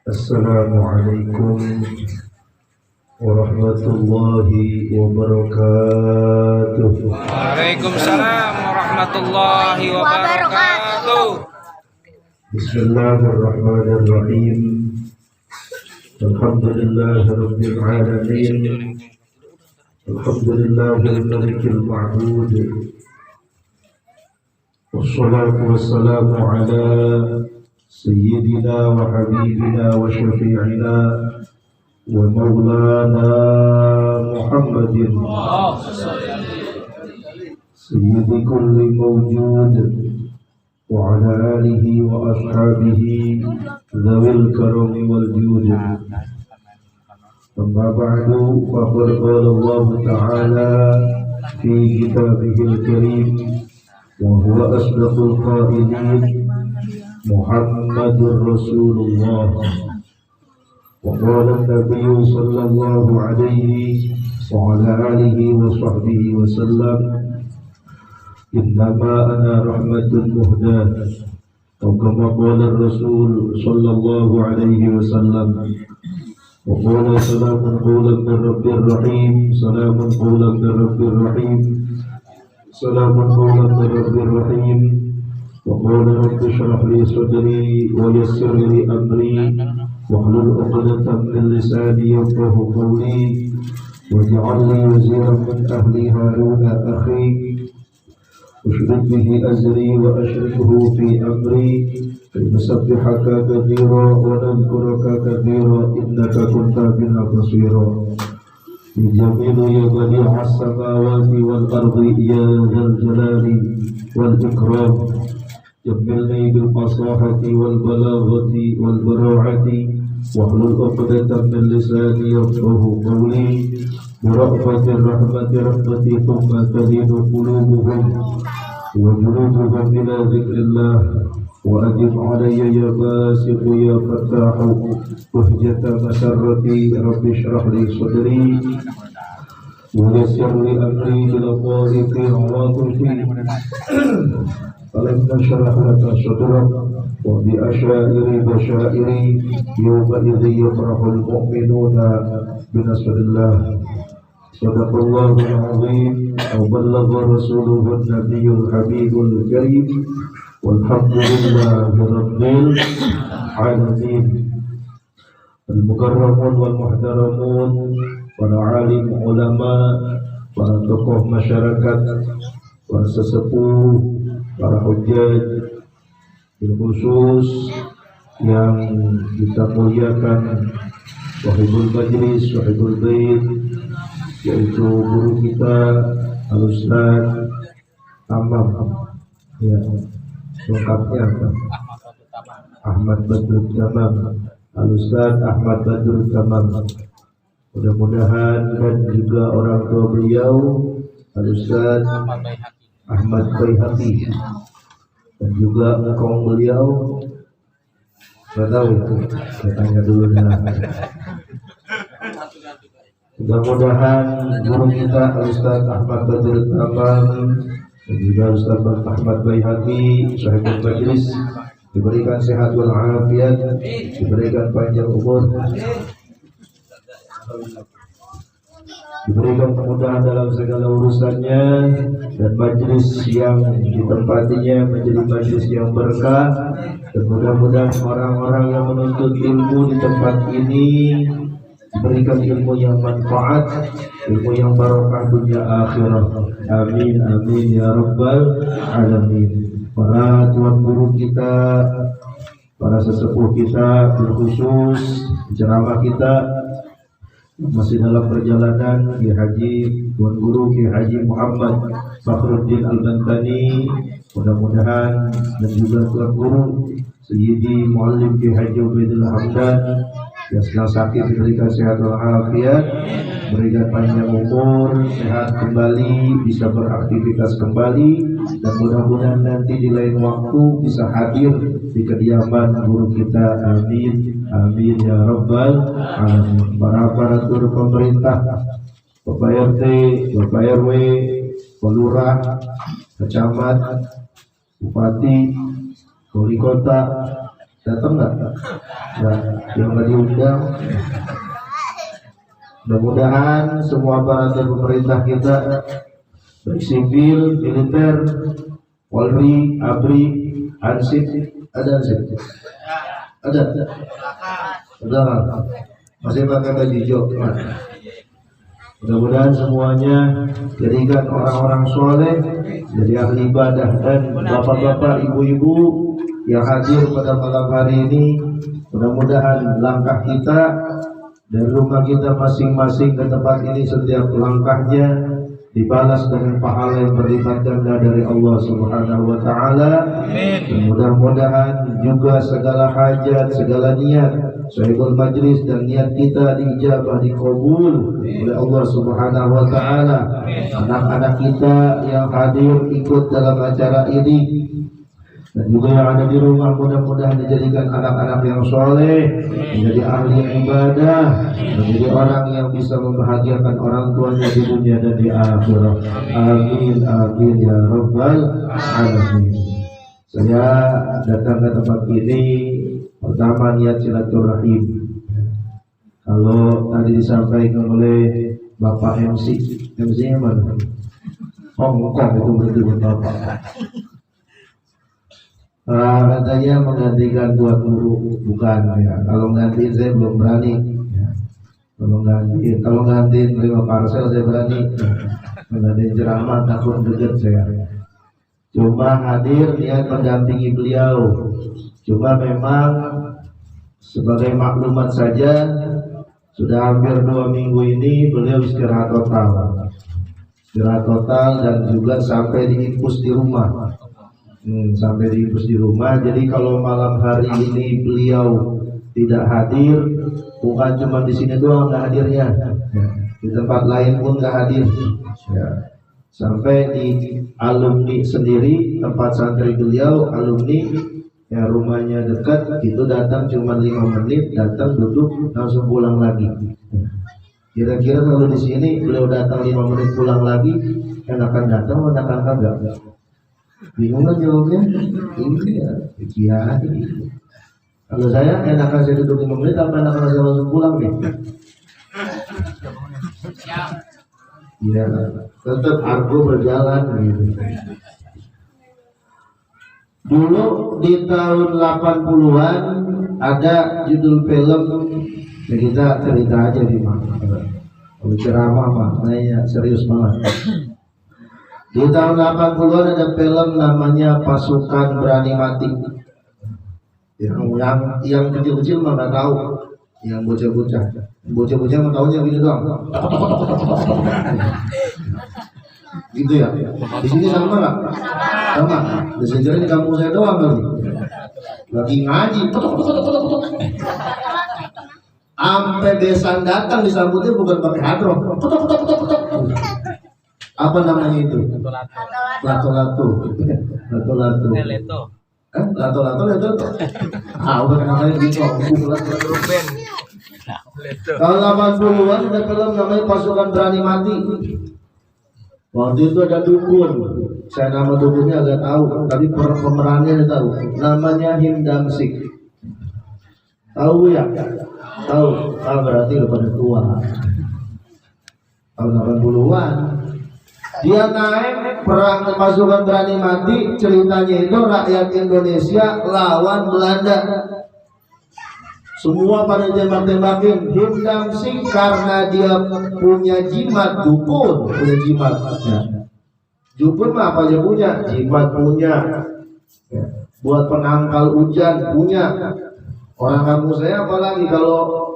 Assalamualaikum warahmatullahi wabarakatuh. Waalaikumsalam warahmatullahi wabarakatuh. Bismillahirrahmanirrahim. Alhamdulillahirabbil alamin. Alhamdulillahil malikil ma'bud. Wassalatu wassalamu ala sayyidina wa habibina wa syafi'ina wa maulana Muhammadin sayyidi kulli mawjud wa ala alihi wa ashabihi dhawil karami wal jud. Amma ba'du, faqad qala Allah ta'ala fi kitabihil karim wa huwa asdaqul qailin Muhammadur Rasulullah. Wa qala an-nabiy sallallahu alaihi wa ala alihi wa sahbihi wa sallam, innama ana rahmatun muhdah. Atau kama qala Rasul sallallahu alaihi wa sallam. Wa qala salamun qawlan min rabbir rahim. Salamun qawlan min rabbir rahim. Salamun qawlan min rabbir rahim. وقال رب اشرح لي صدري ويسر لي امري واحلل عقدة من لساني يفقهوا قولي واجعل لي وزيرا من اهلي هارون اخي اشدد به ازري واشركه في امري كي نسبحك كثيرا ونذكرك كثيرا انك كنت بنا بصيرا. جميل يا بديع السماوات والارض يا ذا الجلال والاكرام. جملني بالفصاحة والبلاغة والبراعة واحلل عقدة من لساني يفقه قولي. برأفة الرحمة رحمتي ثم تلين قلوبهم وجلودهم إلى ذكر الله. وأجب علي يا باسط يا فتاح بهجة مسرتي. رب اشرح لي صدري ويسر لي أمري بلطائف عواطفي. ألم نشرح لك صدرك وبأشائر بشائري يومئذ يفرح المؤمنون بنصر الله. صدق الله العظيم أو بلغ رسوله النبي الحبيب الكريم والحمد لله رب العالمين. المكرمون والمحترمون, para alim ulama, para tokoh masyarakat, para sesepuh, para hujjaj, bil khusus yang kita muliakan, wahibul majlis, wahibul bait, yaitu guru kita Al-Ustaz Tamam, ya, lengkapnya apa? Ahmad Badrut Tamam, Al-Ustaz Ahmad Badrut Tamam. Mudah-mudahan dan juga orang tua beliau Al-Ustaz Ahmad Baihaqi dan juga engkau beliau, nggak tahu itu, saya tanya dulu nah. Mudah-mudahan guru kita Ustaz Ahmad Badrut Tamam dan juga Ustaz Ahmad Baihaqi sahibul majlis diberikan sehat walafiat, diberikan panjang umur, diberikan kemudahan dalam segala urusannya, dan majelis yang ditempatinya menjadi majelis yang berkah. Dan mudah-mudahan orang-orang yang menuntut ilmu di tempat ini diberikan ilmu yang manfaat, ilmu yang barokah dunia akhirat. Amin amin ya rabbal alamin. Para tuan guru kita, para sesepuh kita, terkhusus ceramah kita masih dalam perjalanan, Ki Haji Tuan Guru Ki Haji Muhammad Fakhruddin Al-Bantani, mudah-mudahan, dan juga Tuan Guru Sayyidi Muallim Ki Haji Ubaidul Hamdan yang sedang sakit diberikan sehat walafiat, berikan panjang umur, sehat kembali, bisa beraktivitas kembali, dan mudah-mudahan nanti di lain waktu bisa hadir di kediaman guru kita. Amin amin ya rabbal alamin. Para aparatur pemerintah, Bapak RT, Bapak RW, Pelurah, Camat, bupati, wali kota, datang nggak? Nggak, yang nggak diundang. Mudah-mudahan semua aparatur pemerintah kita, baik sipil, militer, Polri, ABRI, Ansip, ada Ansip? Ada? Masih pakai baju hijau. Mudah-mudahan semuanya jadikan orang-orang soleh, jadi ahli ibadah, dan bapak-bapak, ibu-ibu yang hadir pada malam hari ini, mudah-mudahan langkah kita dari rumah kita masing-masing ke tempat ini, setiap langkahnya dibalas dengan pahala yang berlipat ganda dari Allah Subhanahu wa taala. Dan mudah-mudahan juga segala hajat, segala niat Sahibul Majlis dan niat kita diijabah, dikabul oleh Allah Subhanahu wa taala. Anak-anak kita yang hadir ikut dalam acara ini dan juga yang ada di rumah, mudah-mudahan dijadikan anak-anak yang soleh, menjadi ahli ibadah, menjadi orang yang bisa membahagiakan orang tuanya di dunia dan di akhirat. Amin amin ya rabbal alamin. Saya datang ke tempat ini pertama niat silaturahim. Kalau tadi disampaikan oleh Bapak MC-nya mana? Hongkong itu berarti buat Bapak. Katanya menggantikan buat guru, bukan ya. Kalau gantiin saya belum berani ya. Kalau gantiin terima parcel saya berani. Menggantiin ceramah takut dekat saya. Cuma hadir niat mendampingi beliau. Cuma memang sebagai maklumat saja, sudah hampir 2 minggu ini beliau istirahat total. Istirahat total dan juga sampai diinfus di rumah. Sampai diinfus di rumah. Jadi kalau malam hari ini beliau tidak hadir, bukan cuma di sini doang nggak hadirnya, ya, di tempat lain pun nggak hadir. Ya. Sampai di alumni sendiri, tempat santri beliau, alumni ya rumahnya dekat, itu datang cuma 5 menit, datang duduk langsung pulang lagi. Kira-kira kalau di sini beliau datang 5 menit pulang lagi, enakan datang, enakan kagak? Bingung kan jawabnya? Ini ya, kiai. Kalau saya enakan saya duduk 5 menit, apa enakan saya langsung pulang nih? Ya, tetap argo berjalan gitu. Dulu di tahun 80-an ada judul film, ya kita cerita aja di mana. Kalau ceramah mah, kayaknya serius banget. Di tahun 80-an ada film namanya Pasukan Berani Mati. Yang kecil-kecil mah nggak tahu, yang bocah-bocah mah tahunya gitu doang. Gitu ya. Di sini sama nggak? Sama. Di sini di kampung saya doang kali. Lagi ngaji. Sampai besan datang disambutnya bukan pakai hadroh. Apa namanya itu? Lato-lato. Lato-lato. Udah namanya gitu. Tahun 80-an ada film namanya Pasukan Berani Mati. Waktu itu ada dukun. Saya nama dukunnya agak tahu, tapi pemerannya saya tahu. Namanya Himdamsik. Tahu ya? Tahu. Berarti udah pada tua. Tahun 80-an. Dia naik perang Pasukan Berani Mati. Ceritanya itu rakyat Indonesia lawan Belanda. Semua pada tembak-tembakin. Himdamsik karena dia punya jimat, dukun punya jimat. Ya. Dukun mah apa aja punya, jimat punya. Ya. Buat penangkal hujan punya. Orang kampung saya apalagi kalau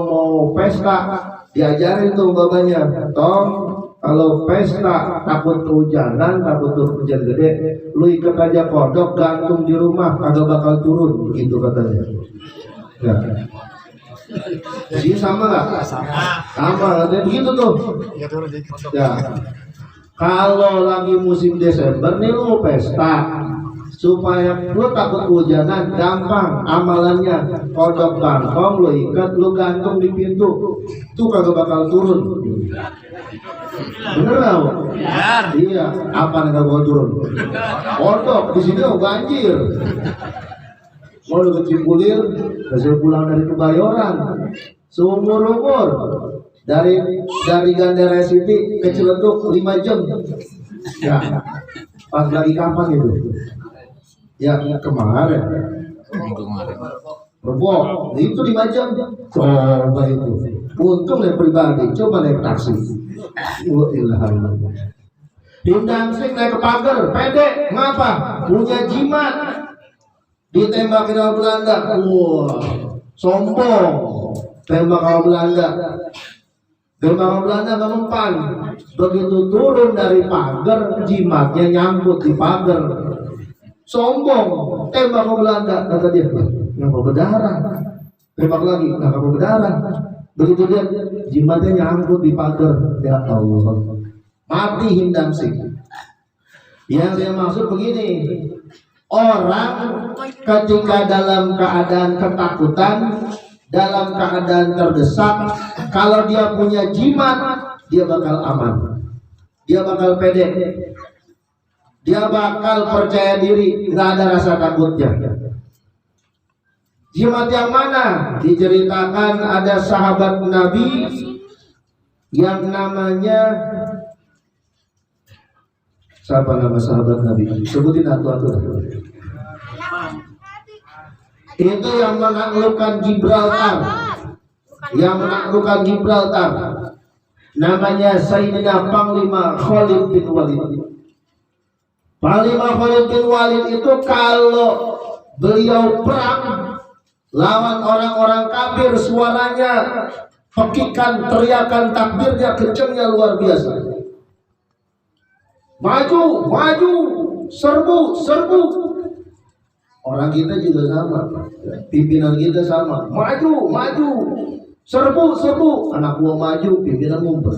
mau pesta diajarin tuh babanya, Tom. Kalau pesta takut kehujanan, takut turun hujan gede, lu ikat aja kodok gantung di rumah, kagak bakal turun, begitu katanya. Ya. Jadi sama nggak? Sama, katanya begitu tuh. Ya. Kalau lagi musim Desember nih lu mau pesta, supaya lu takut hujanan, gampang amalannya. Kodok bangkong lu ikat, lu gantung di pintu, tuh kagak bakal turun. Bener tau? Iya, apa nih kagak turun? Kodok di sini banjir. Mau lu kecimpulir, hasil pulang dari Kebayoran, seumur umur dari Gandara City ke Ciledug 5 jam. Ya, pas lagi kapan itu? Ya kemarin. Rebok, itu 5 jam. Coba itu. Untung naik pribadi, coba naik taksi. Hindang sing naik ke pagar, pede, ngapa? Punya jimat. Ditembakin sama Belanda. Wah, sombong. Tembak sama Belanda. Tembak sama Belanda nggak mempan. Begitu turun dari pagar, jimatnya nyangkut di pagar. Sombong, tembak ke Belanda, kata dia, nggak mau berdarah. Tembak lagi, nggak mau berdarah. Begitu dia, jimatnya nyangkut di pagar. Ya Allah, mati Hindam Singh. Yang saya maksud begini, orang ketika dalam keadaan ketakutan, dalam keadaan terdesak, kalau dia punya jimat, dia bakal aman, dia bakal pede. Dia bakal percaya diri, nggak ada rasa takutnya. Jimat yang mana? Diceritakan ada sahabat Nabi yang namanya, siapa nama sahabat Nabi? Sebutin atu-atu. Itu yang menaklukkan Gibraltar. Yang menaklukkan Gibraltar. Namanya Sayyidina Panglima Khalid bin Walid. Panglima Khalid bin Walid itu kalau beliau perang lawan orang-orang kafir, suaranya pekikan, teriakan takbirnya kencangnya luar biasa. Maju, maju, serbu, serbu. Orang kita juga sama, pimpinan kita sama. Maju, maju, serbu, serbu. Anak buah maju, pimpinan ngumpet.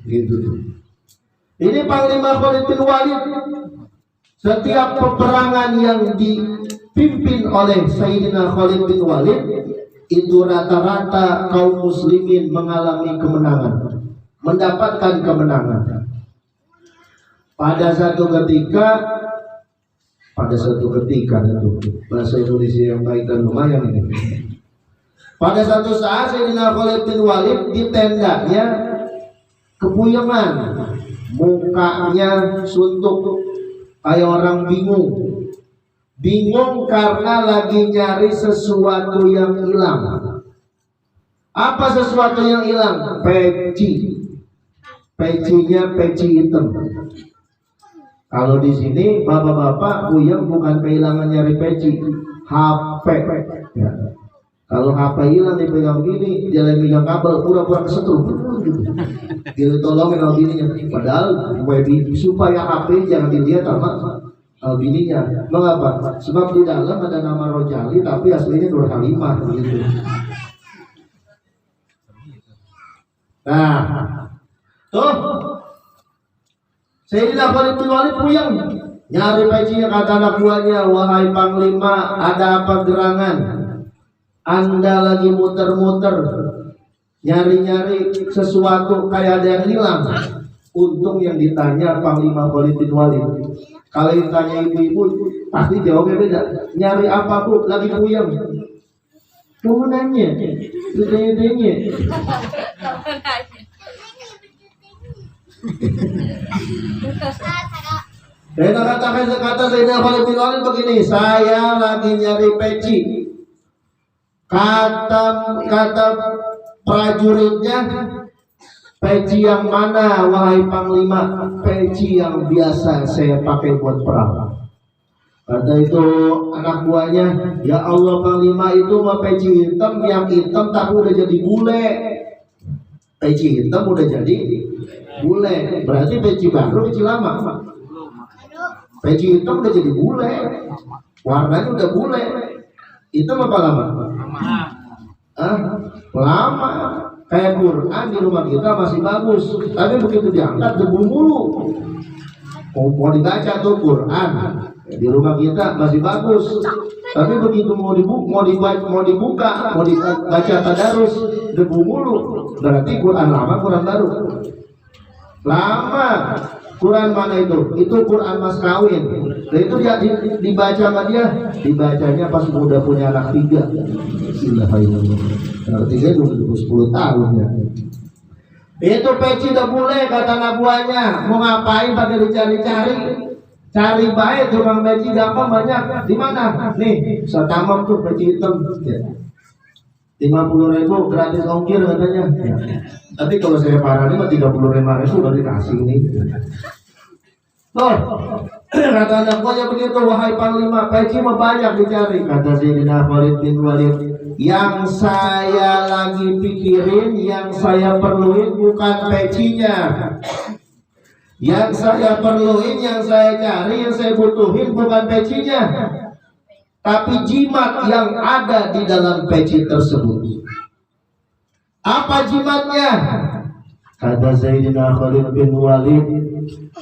Gitu tuh. Ini Panglima Khalid bin Walid. Setiap peperangan yang dipimpin oleh Sayyidina Khalid bin Walid, itu rata-rata kaum muslimin mengalami kemenangan, mendapatkan kemenangan. Pada satu ketika itu bahasa Indonesia yang baik dan lumayan ini. Pada satu saat Sayyidina Khalid bin Walid di tendanya kepuyengan, mukanya suntuk kayak orang bingung karena lagi nyari sesuatu yang hilang. Apa sesuatu yang hilang? Pecinya peci hitam. Kalau di sini bapak-bapak puyeng bukan kehilangan nyari peci, HP. Ya. Kalau HP hilang dipegang gini, dia lagi megang kabel, pura-pura kesetrum. Dia tolongin sama bininya. Padahal supaya HP jangan dilihat sama bininya. Mengapa? Sebab di dalam ada nama Rojali, tapi aslinya Nur Halimah gitu. Nah, tuh Sayyidina Khalid bin Walid puyeng nyari pecinya, kata anak buahnya, wahai Panglima, ada apa gerangan? Anda lagi muter-muter nyari-nyari sesuatu kayak ada yang hilang. Untung yang ditanya Panglima Khalid bin Walid. Kalau ditanya ibu-ibu pasti jawabnya beda. Nyari apa Bu? Lagi puyeng. Kamu nanya, tanya. Dan kata Sayyidina Khalid bin Walid begini, saya lagi nyari peci. Kata prajuritnya, peci yang mana wahai Panglima? Peci yang biasa saya pakai buat perang. Kata itu anak buahnya, ya Allah Panglima, itu mah peci hitam, yang hitam tapi udah jadi bule. Peci hitam udah jadi bule, berarti peci baru, peci lama. Peci hitam udah jadi bule, warnanya udah bule. Hitam apa lama? Lama. Kayak Quran di rumah kita masih bagus, tapi begitu diangkat debu mulu. mau dibaca tuh Quran di rumah kita masih bagus, tapi begitu mau dibuka, mau dibaca tadarus debu mulu, berarti Quran lama, Quran baru. Lama. Quran mana itu? Itu Quran mas kawin. Dan itu dia dibaca sama dia, dibacanya pas udah punya anak 3. Bismillahirrahmanirrahim. Anak 3 itu 10 tahun ya. Itu peci udah boleh kata anak buahnya. Mau ngapain pakai dicari-cari? Cari baik tukang peci gampang banyak. Di mana? Nih, setamam tuh peci hitam. Ya. 50.000 gratis ongkir katanya. Ya. Tapi kalau saya parah ini mah 35.000 udah dikasih nih. Loh, kata anak buahnya begitu, wahai panglima, peci mah banyak dicari. Kata Sayyidina Khalid bin Walid, yang saya lagi pikirin, yang saya perluin bukan pecinya. Yang saya perluin, yang saya cari, yang saya butuhin bukan pecinya, tapi jimat yang ada di dalam peci tersebut. Apa jimatnya? Kata Sayyidina Khalid bin Walid,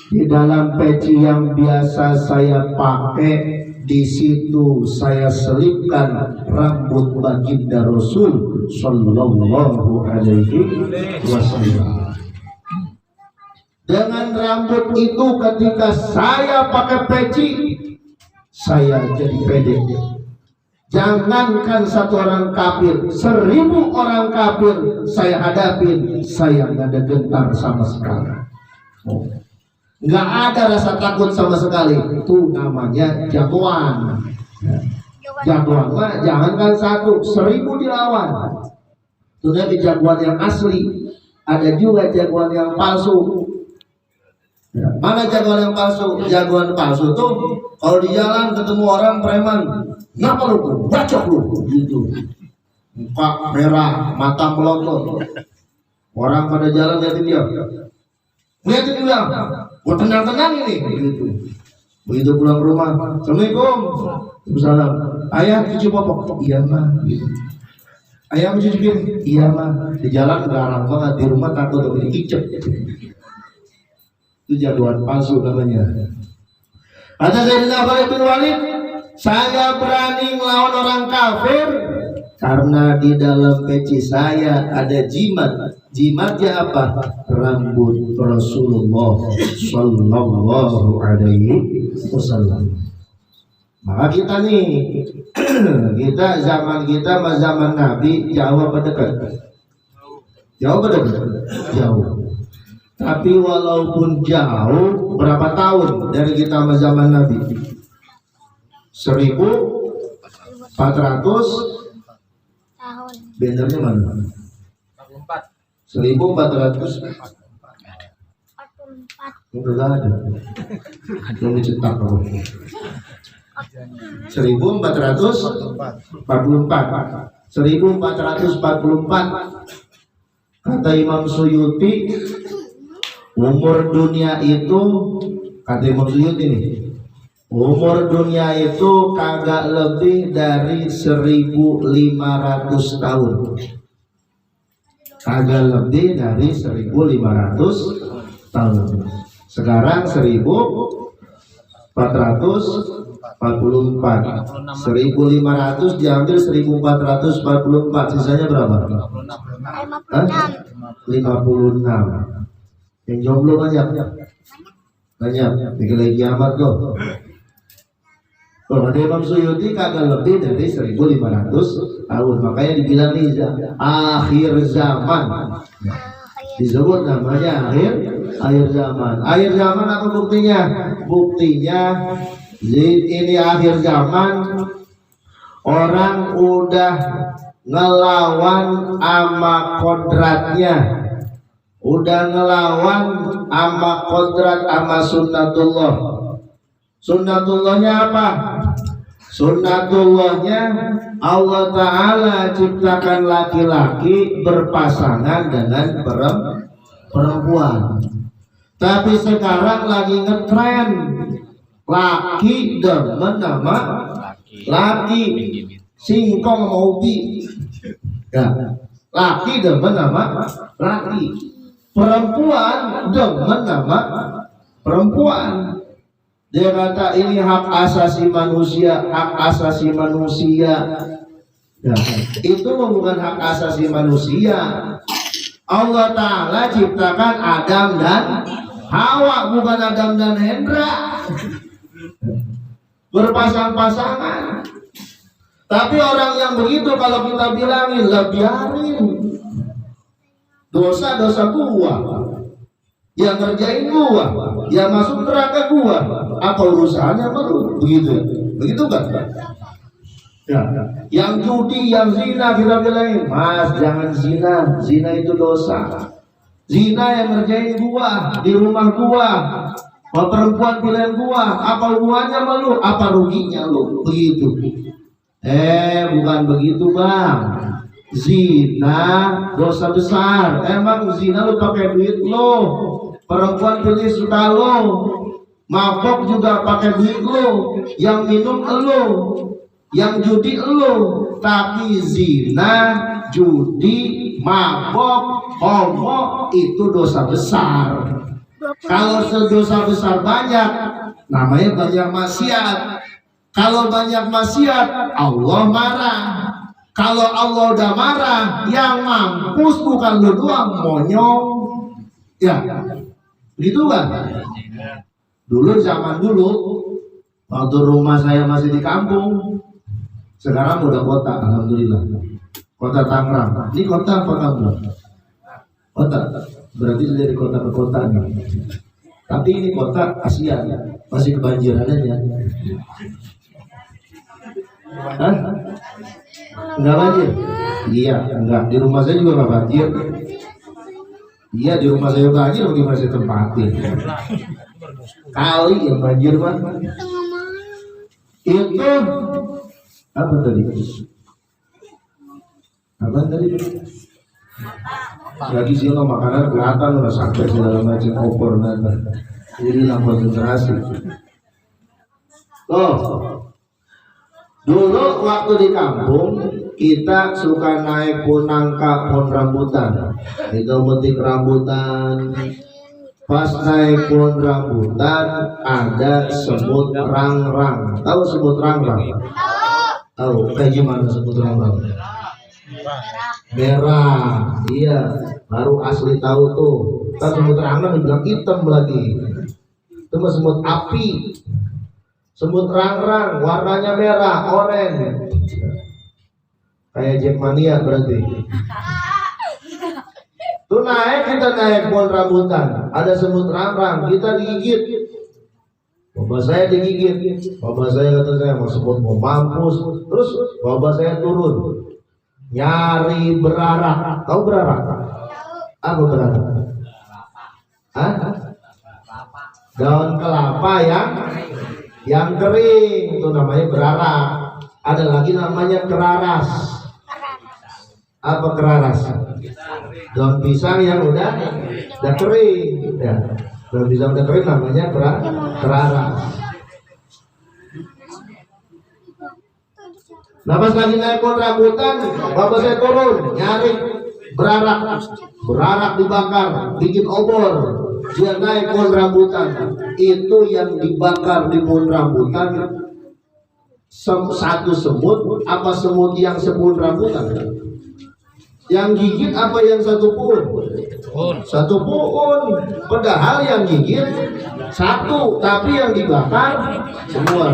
di dalam peci yang biasa saya pakai, di situ saya selipkan rambut baginda Rasul Sallallahu Alaihi Wasallam. Dengan rambut itu ketika saya pakai peci, saya jadi pede. Jangankan 1 orang kafir, 1000 orang kafir saya hadapin, saya nggak ada gentar sama sekali. Nggak ada rasa takut sama sekali. Itu namanya jagoan. Jagoan mah jangankan 1, 1000 dilawan. Itu dari jagoan yang asli. Ada juga jagoan yang palsu. Mana jagoan yang palsu? Jagoan palsu tuh kalau di jalan ketemu orang preman, ngapa lu? Bacok lu, gitu. Muka merah, mata melotot. Orang pada jalan liatin dia. Liatin dia, gua tenang-tenang ini, gitu. Begitu pulang ke rumah, Assalamualaikum. Waalaikumsalam. Ayah cuci popok? Iya mah, gitu. Ayah mencuci piring? Iya mah. Di jalan garang banget, di rumah takut udah dikicep. Itu jagoan palsu namanya. Kata Sayyidina Khalid bin Walid, saya berani melawan orang kafir karena di dalam peci saya ada jimat. Jimatnya apa? Rambut Rasulullah Sallallahu Alaihi Wasallam. Maka kita nih, kita zaman Nabi jauh apa dekat? Jauh apa dekat? Jauh. Tapi walaupun jauh, berapa tahun dari kita sama zaman Nabi? 1400 tahun. Benernya mana? 1444. Enggak ada. Belum dicetak kalau. 1444. Kata Imam Suyuti, umur dunia itu, kata Imam Suyuti nih, umur dunia itu kagak lebih dari 1500 tahun. Kagak lebih dari 1500 tahun. Sekarang 1444. 1500 diambil 1444, sisanya berapa? 56. Yang jomblo banyak. Bikin lagi kiamat tuh. Kalau ada Imam Suyuti kagak lebih dari 1500 tahun. Makanya dibilang nih akhir zaman. Disebut namanya akhir zaman. Akhir zaman apa buktinya? Buktinya ini akhir zaman, orang udah ngelawan ama kodratnya, udah ngelawan ama kodrat ama sunnatullah. Sunnatullahnya apa? Sunnatullahnya Allah Ta'ala ciptakan laki-laki berpasangan dengan perempuan. Tapi sekarang lagi ngetren laki demen nama laki, singkong mau bi. Ya, laki demen nama laki, perempuan demen nama perempuan. Dia kata ini hak asasi manusia, hak asasi manusia. Ya, itu bukan hak asasi manusia. Allah Ta'ala ciptakan Adam dan Hawa, bukan Adam dan Hendra berpasang-pasangan. Tapi orang yang begitu kalau kita bilangin, lah biarin, dosa-dosa gua, yang ngerjain gua, yang masuk neraka gua, apa urusannya sama lu? Begitu kan? Ya. Yang judi, yang zina kita bilangin, mas jangan zina, zina itu dosa. Zina yang ngerjain gua di rumah gua, perempuan pilihan gua, apa hubungannya sama lu? Apa ruginya lu? Begitu. Bukan begitu bang. Zina dosa besar. Emang zina lu pakai duit lo, perempuan pilih suka lo, mabok juga pakai duit lo, yang minum lo, yang judi lo. Tapi zina, judi, mabok, homo itu dosa besar. Kalau dosa besar banyak, namanya banyak maksiat. Kalau banyak maksiat, Allah marah. Kalau Allah udah marah, yang mampus bukan lu doang, monyong. Ya, gitu kan? Dulu zaman dulu, waktu rumah saya masih di kampung, sekarang udah kota, alhamdulillah. Kota Tangerang. Ini kota apa kampung? Kota. Berarti dari kota ke kota nih. Tapi ini kota Asia, masih kebanjiran aja. Hah? Enggak banjir? Iya, enggak. Di rumah saya juga enggak banjir. Iya, di rumah saya banjir, bagaimana saya tempatin? Kali yang banjir mah. Itu apa tadi? Apa tadi? Lagi sih lo makanan kelihatan udah sampai segala macam opor nanti. Jadi nambah konsentrasi. Dulu waktu di kampung kita suka naik pohon rambutan. Kita metik rambutan. Pas naik pohon rambutan ada semut rangrang. Tahu semut rangrang? Tahu. Kayak gimana semut rangrang? Merah. Iya, baru asli tahu tuh. Kan semut rangrang dibilang hitam lagi. Itu mah semut api. Semut rangrang warnanya merah, oranye. Kayak Jackmania berarti. Tuh kita naik pohon rambutan, ada semut rangrang, kita digigit. Bapak saya digigit. Bapak saya kata saya mau semut mau mampus. Terus bapak saya turun, nyari berarak. Tahu berarak? Apa berarak? Hah? Daun kelapa yang kering itu namanya berarak. Ada lagi namanya keraras. Apa keraras? Daun pisang yang udah kering. Ya, daun pisang udah kering namanya keraras. Nah pas lagi naik pohon rambutan, bapak saya turun nyari berarak dibakar, bikin obor. Dia naik pohon rambutan, itu yang dibakar di pohon rambutan satu semut apa semut yang sepuluh rambutan? Yang gigit apa yang satu pohon? Satu pohon. Padahal yang gigit satu, tapi yang dibakar semua.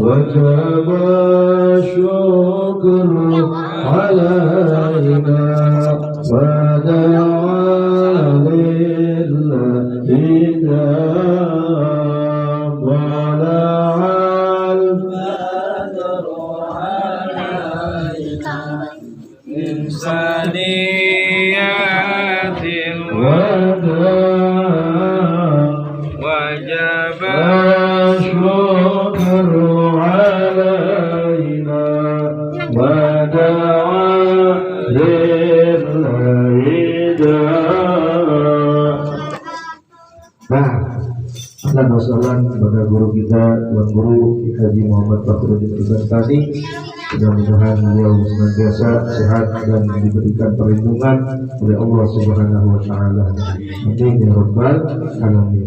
وجب الشكر علينا ودعا لله ولعل البدر علينا إنسانيات وجب الشكر علينا ودعا لله Tuan Guru Haji Muhammad Fakhruddin Ibn. Mudah-mudahan beliau senantiasa sehat dan diberikan perlindungan oleh Allah Subhanahu wa taala. Amin ya rabbal alamin.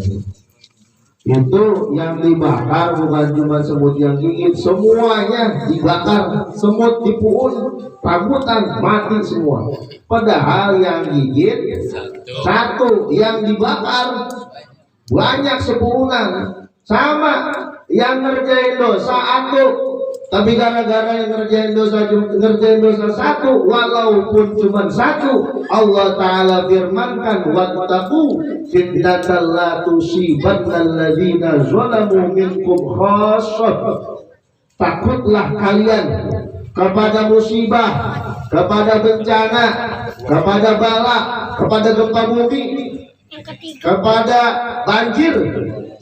Itu yang dibakar bukan cuma semut yang gigit, semuanya dibakar. Semut dipuun, rambutan mati semua. Padahal yang gigit satu, yang dibakar banyak sepuhunan. Sama yang ngerjain dosa satu, tapi gara-gara yang ngerjain dosa satu, walaupun cuma satu, Allah Ta'ala firmankan, wattaqu fitnatan la tusibanna alladzina zalamu minkum khassah. Takutlah kalian kepada musibah, kepada bencana, kepada bala, kepada gempa bumi, kepada banjir,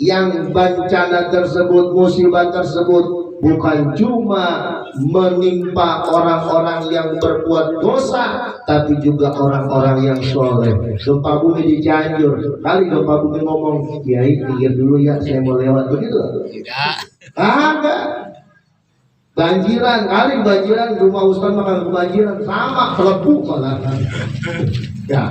yang bencana tersebut, musibah tersebut bukan cuma menimpa orang-orang yang berbuat dosa, tapi juga orang-orang yang soleh. Gempa bumi di Cianjur, kali gempa bumi ngomong, Kiai pinggir dulu ya, saya mau lewat, begitu? Tidak. Enggak. Banjiran, kali banjiran, rumah Ustaz makan kebanjiran, sama kelebu malah. Ya.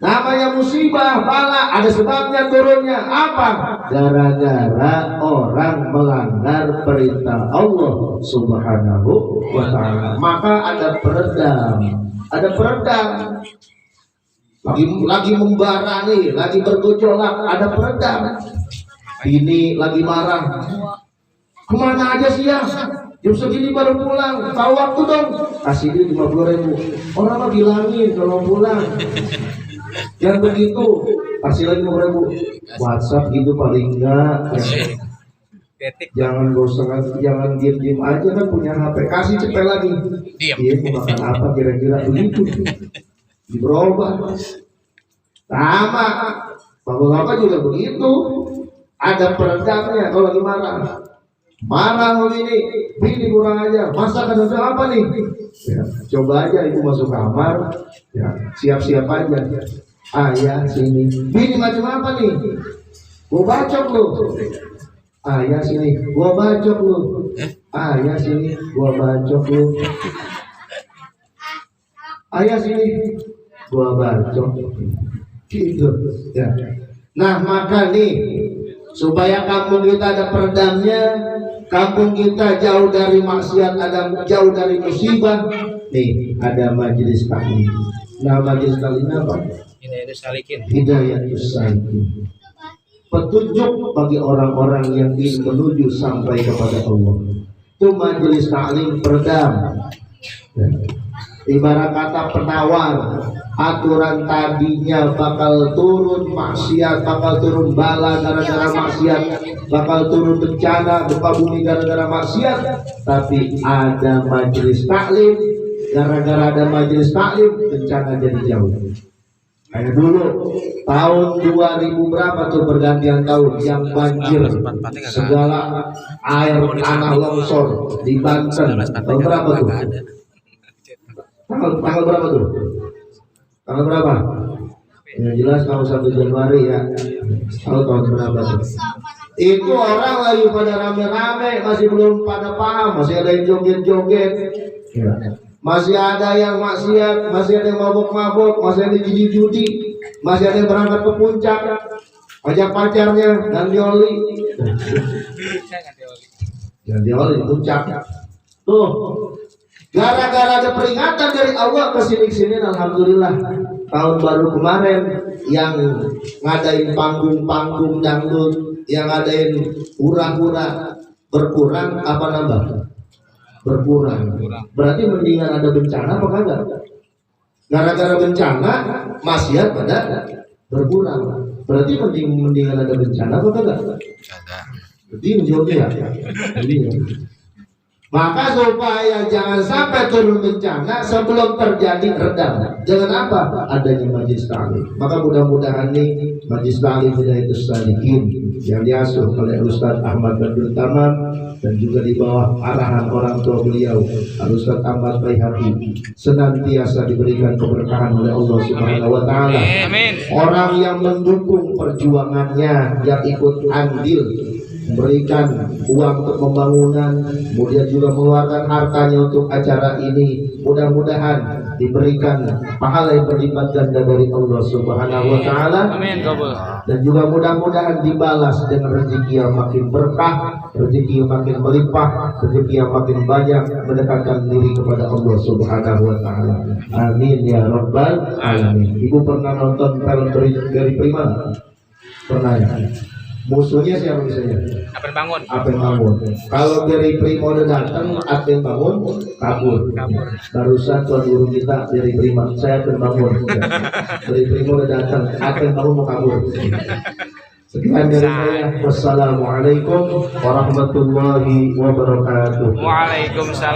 Namanya musibah, bala, ada sebabnya turunnya. Apa? Gara-gara orang melanggar perintah Allah Subhanahu wa ta'ala. Maka ada peredam. Ada peredam. Lagi membara nih, lagi bergejolak, ada peredam. Ini lagi marah. Kemana aja sih ya? Jam segini baru pulang. Tahu waktu dong. Kasih dia 50.000. Orang mah bilangin kalau pulang. Yang begitu kasih lagi 50.000. WhatsApp gitu paling enggak ya. Jangan bosan, jangan diem aja kan punya HP. Kasih cepet lagi. Dia mau makan apa kira-kira begitu. Berubah. Sama. Bapak-bapak juga begitu. Ada peredamnya kalau lagi marah. Marah ini kurang aja. Masakan untuk apa nih? Ya, coba aja ibu masuk kamar, ya siap-siap aja. Ayah sini. Bini macam apa nih? Gua bacok lu. Ayah sini. Gua bacok lu. Ayah sini. Gua bacok lu. Ayah sini. Gua bacok. Gitu. Ya. Nah maka nih, supaya kampung kita ada peredamnya, kampung kita jauh dari maksiat, ada jauh dari musibah. Nih ada majelis taklim. Nah majelis taklim apa? Hidayatus Salikin. Petunjuk bagi orang-orang yang ingin menuju sampai kepada Allah. Itu majelis taklim peredam. Ibarat kata penawar. Aturan tadinya bakal turun maksiat, bakal turun bala gara-gara maksiat, bakal turun bencana gempa bumi gara-gara maksiat, tapi ada majelis taklim, gara-gara ada majelis taklim bencana jadi jauh. Kayak dulu tahun 2000 berapa tuh pergantian tahun yang banjir segala air tanah longsor di Banten. Tahun berapa tuh? Tanggal berapa tuh? Tanggal berapa? Yang jelas kalau 1 Januari ya. Tahu tahun berapa tuh? Itu orang lagi pada rame-rame, masih belum pada paham, masih ada yang joget-joget, ya. Masih ada yang maksiat, masih ada yang mabuk-mabuk, masih ada yang judi, masih ada yang berangkat ke puncak, ajak pacarnya ganti oli, ganti oli di puncak. Tuh. Gara-gara ada peringatan dari Allah kesini-kesini, alhamdulillah tahun baru kemarin yang ngadain panggung-panggung dangdut, yang ngadain hura-hura berkurang apa nambah? Berkurang. Berarti mendingan ada bencana apa kagak? Gara-gara bencana maksiat pada berkurang. Berarti mendingan ada bencana apa kagak? Jadi menjawabnya ya. Maka supaya jangan sampai turun bencana sebelum terjadi redam. Dengan apa? Adanya majelis taklim. Maka mudah-mudahan nih majelis taklim Hidayatus Salikin yang diasuh oleh Ustaz Ahmad Badrul Tamam dan juga di bawah arahan orang tua beliau Ustaz Ahmad Baihaqi senantiasa diberikan keberkahan oleh Allah Subhanahu wa taala. Orang yang mendukung perjuangannya, yang ikut andil memberikan uang untuk pembangunan, kemudian juga mengeluarkan hartanya untuk acara ini. Mudah-mudahan diberikan pahala yang berlipat ganda dari Allah Subhanahu wa taala. Amin. Kabul. Dan juga mudah-mudahan dibalas dengan rezeki yang makin berkah, rezeki yang makin melimpah, rezeki yang makin banyak, mendekatkan diri kepada Allah Subhanahu wa taala. Amin ya rabbal alamin. Ibu pernah nonton film dari Prima? Pernah ya? Musuhnya siapa misalnya? Apen bangun. Apen bangun. Kalau dari Prima udah datang, Apen bangun kabur. Barusan tuan guru kita dari Prima, saya Apen bangun. Dari Prima udah datang, Apen bangun mau kabur. Sekian dari saya. Wassalamualaikum warahmatullahi wabarakatuh. Waalaikumsalam.